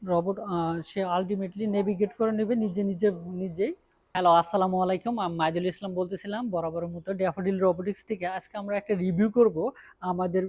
Robot সে ultimately navigate করে নেবে নিজেই। হ্যালো, আসসালামু আলাইকুম। আমি মাইদুল ইসলাম বলতেছিলাম, বরাবরের মতো ড্যাফোডিল রোবোটিক্স থেকে। আজকে আমরা একটা রিভিউ করব আমাদের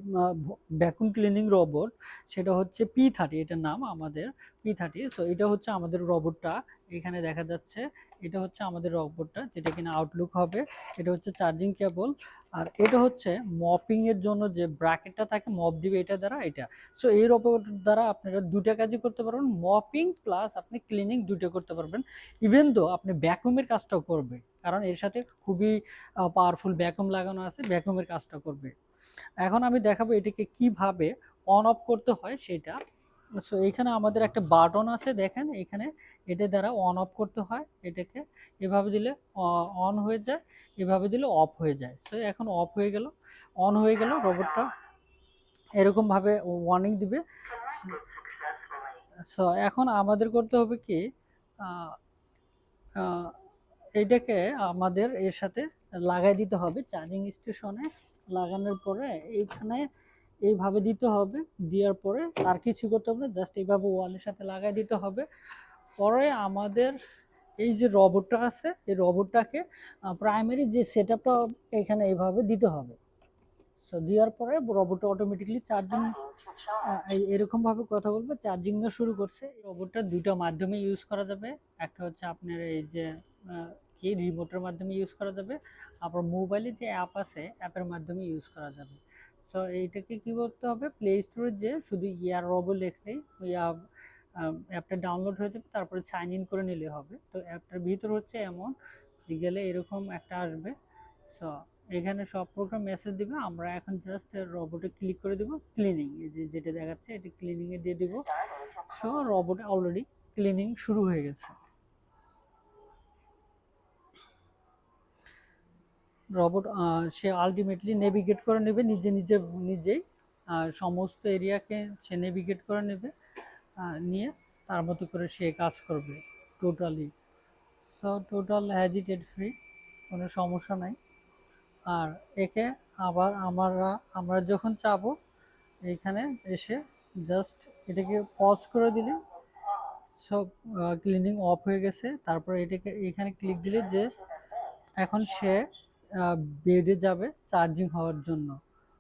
ভ্যাকুয়াম ক্লিনিং রোবট। সেটা হচ্ছে P30, এটার নাম আমাদের P30। সো এটা হচ্ছে আমাদের রোবটটা, এখানে দেখা যাচ্ছে। এটা হচ্ছে আমাদের রোবটটা, যেটা কিনা আউটলুক হবে। এটা হচ্ছে চার্জিং কেবল। আর এটা হচ্ছে মপিং এর জন্য যে ব্র্যাকেটটা থাকে, মপ দিবে এটা দ্বারা এটা। সো এই রোবট দ্বারা আপনারা দুটা কাজই করতে পারবেন, মপিং প্লাস আপনি ক্লিনিং দুটো করতে পারবেন। ইভেন দো আপনি ভ্যাকুমের কাজটাও করবে, কারণ এর সাথে খুবই পাওয়ারফুল ভ্যাকুম লাগানো আছে, ভ্যাকুমের কাজটা করবে। এখন আমি দেখাবো এটাকে কিভাবে অন অফ করতে হয় সেটা। সো এখানে আমাদের একটা বাটন আছে, দেখেন এখানে। এটা দ্বারা অন অফ করতে হয় এটাকে। এভাবে দিলে অন হয়ে যায়, এভাবে দিলে অফ হয়ে যায়। সো এখন অফ হয়ে গেল, অন হয়ে গেল রোবটটা। এরকম ভাবে ওয়ার্নিং দিবে। সো এখন আমাদের করতে হবে কি, এইটাকে আমাদের এর সাথে লাগাই দিতে হবে চার্জিং স্টেশনে। লাগানোর পরে এইখানে এইভাবে দিতে হবে। দেওয়ার পরে আর কিছু করতে হবে না, জাস্ট এইভাবে ওয়ালের সাথে লাগাই দিতে হবে। পরে আমাদের এই যে রোবটটা আছে, এই রোবটটাকে প্রাইমারি যে সেটআপটা এখানে এইভাবে দিতে হবে। সো দেওয়ার পরে রোবটটা অটোমেটিকলি চার্জিং, এরকম ভাবে কথা বলবে, চার্জিং শুরু করছে। রোবটটা দুটো মাধ্যমে ইউজ করা যাবে। একটা হচ্ছে আপনার এই যে কি রিমোটের মাধ্যমে ইউজ করা যাবে, আবার মোবাইলে যে অ্যাপ আছে অ্যাপের মাধ্যমে ইউজ করা যাবে। সো এইটাকে কি করতে হবে, প্লে স্টোরে যে শুধু ইয়ার রোবো লেখলেই ওই অ্যাপটা ডাউনলোড হয়ে যাবে, তারপরে সাইন ইন করে নিলে হবে। তো অ্যাপটার ভিতর হচ্ছে এমন যে গেলে এরকম একটা আসবে। সো এখানে সব প্রোগ্রাম মেসেজ দিবে। আমরা এখন জাস্ট রোবটে ক্লিক করে দেব, ক্লিনিং, এই যে যেটা দেখাচ্ছে এটা ক্লিনিং এ দিয়ে দিব। সো রোবটে অলরেডি ক্লিনিং শুরু হয়ে গেছে। রোবট সে আলটিমেটলি নেভিগেট করে নেবে নিজেই। সমস্ত এরিয়াকে সে নেভিগেট করে নেবে, নিয়ে তার মতো করে সে কাজ করবে টোটালি। সো টোটাল হ্যাজিটেড ফ্রি, কোনো সমস্যা নাই। আর একে আবার আমরা যখন চাবো এইখানে এসে জাস্ট এটাকে পজ করে দিলে সব ক্লিনিং অফ হয়ে গেছে। তারপর এটাকে এখানে ক্লিক দিলে যে এখন সে বেডে যাবে চার্জিং হওয়ার জন্য।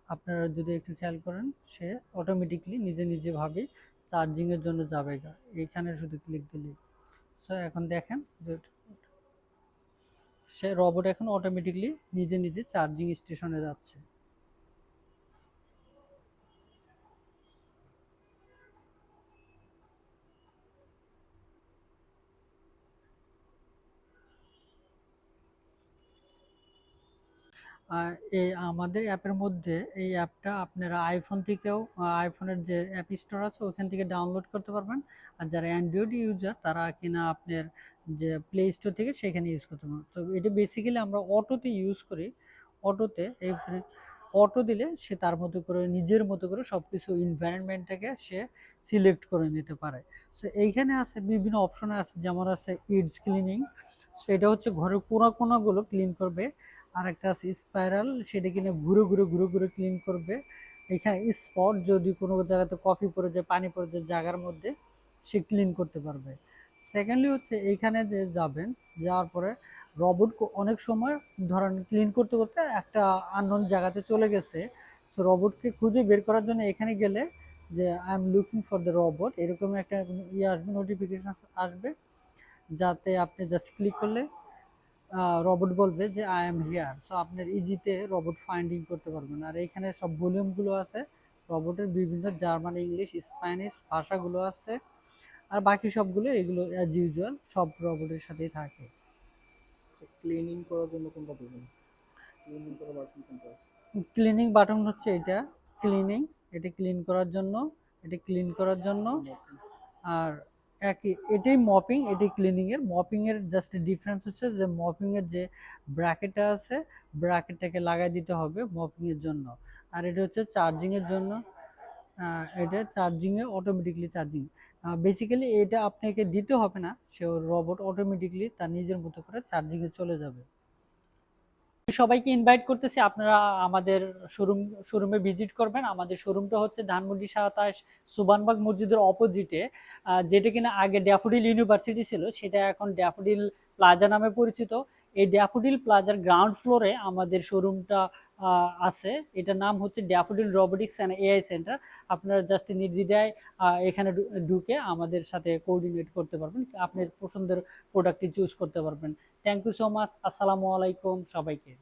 আপনারা যদি একটু খেয়াল করেন, সে অটোমেটিকলি নিজে ভাবে চার্জিংয়ের জন্য যাবে। এইখানে শুধু ক্লিক দিলে। সো এখন দেখেন যে সে রোবট এখন অটোমেটিকলি নিজে চার্জিং স্টেশনে যাচ্ছে। আর এই আমাদের অ্যাপের মধ্যে এই অ্যাপটা আপনারা আইফোন থেকেও, আইফোনের যে অ্যাপ স্টোর আছে ওখান থেকে ডাউনলোড করতে পারবেন। আর যারা অ্যান্ড্রয়েড ইউজার তারা কিনা আপনার যে প্লে স্টোর থেকে সেখানে ইউজ করতে পারবেন। তো এটা বেসিক্যালি আমরা অটোতে ইউজ করি। অটোতে এই অটো দিলে সে তার মতো করে নিজের মতো করে সব কিছু এনভায়রনমেন্টটাকে সে সিলেক্ট করে নিতে পারে। সো এইখানে আছে বিভিন্ন অপশন আছে, যেমন আছে ইডস ক্লিনিং। সো এটা হচ্ছে ঘরের কোনাগুলো ক্লিন করবে। আর একটা আছে স্পাইরাল, সেটা কিনা ঘুরে ক্লিন করবে। এখানে স্পট, যদি কোনো জায়গাতে কফি পড়ে যায়, পানি পড়ে যায় জায়গার মধ্যে, সে ক্লিন করতে পারবে। সেকেন্ডলি হচ্ছে এইখানে যে যাবেন, যাওয়ার পরে রোবট অনেক সময় ধরেন ক্লিন করতে করতে একটা আননোন জায়গাতে চলে গেছে। সো রোবটকে খুঁজে বের করার জন্য এখানে গেলে যে I am looking for the robot, এরকম একটা আসবে, নোটিফিকেশন আসবে, যাতে আপনি জাস্ট ক্লিক করলে রোবট বলবে যে আই এম হিয়ার। সো আপনার ইজিতে রোবট ফাইন্ডিং করতে পারবেন। আর এখানে সব ভলিউমগুলো আছে রোবটের, বিভিন্ন জার্মান, ইংলিশ, স্প্যানিশ ভাষাগুলো আছে। আর বাকি সবগুলো এগুলো অ্যাজ ইউজুয়াল সব রোবটের সাথেই থাকে। ক্লিনিং করার জন্য কোনটা দেবেন? ক্লিনিং করার বাটন কোনটা আছে? ক্লিনিং বাটন হচ্ছে এটা, ক্লিনিং, এটা ক্লিন করার জন্য, এটা ক্লিন করার জন্য। আর একই, এটাই মপিং, এটাই ক্লিনিং এর। মপিং এর জাস্ট ডিফারেন্স হচ্ছে যে মপিং এর যে ব্র্যাকেটটা আছে, ব্র্যাকেটটাকে লাগাই দিতে হবে মপিং এর জন্য। আর এটা হচ্ছে চার্জিং এর জন্য। এটা চার্জিং এ অটোমেটিকলি চার্জিং। বেসিক্যালি এটা আপনাকে দিতে হবে না, সে রোবট অটোমেটিকলি তার নিজের মতো করে চার্জিং এ চলে যাবে। সবাইকে ইনভাইট করতেছি, আপনারা আমাদের শোরুমে ভিজিট করবেন। আমাদের শোরুমটা হচ্ছে ধানমন্ডি 27 সুবানবাগ মসজিদের অপোজিটে, যেটা কিনা আগে ড্যাফোডিল ইউনিভার্সিটি ছিল, সেটা এখন ড্যাফোডিল প্লাজা নামে পরিচিত। এই ড্যাফোডিল প্লাজার গ্রাউন্ড ফ্লোরে আমাদের শোরুমটা আছে। এটার নাম হচ্ছে daffodil robotics and AI centre. আপনারা জাস্ট নির্দ্বিধায় এখানে ঢুকে আমাদের সাথে কোঅর্ডিনেট করতে পারবেন, আপনার পছন্দের প্রোডাক্টটি চুজ করতে পারবেন। Thank you so much. আসসালামু আলাইকুম সবাইকে।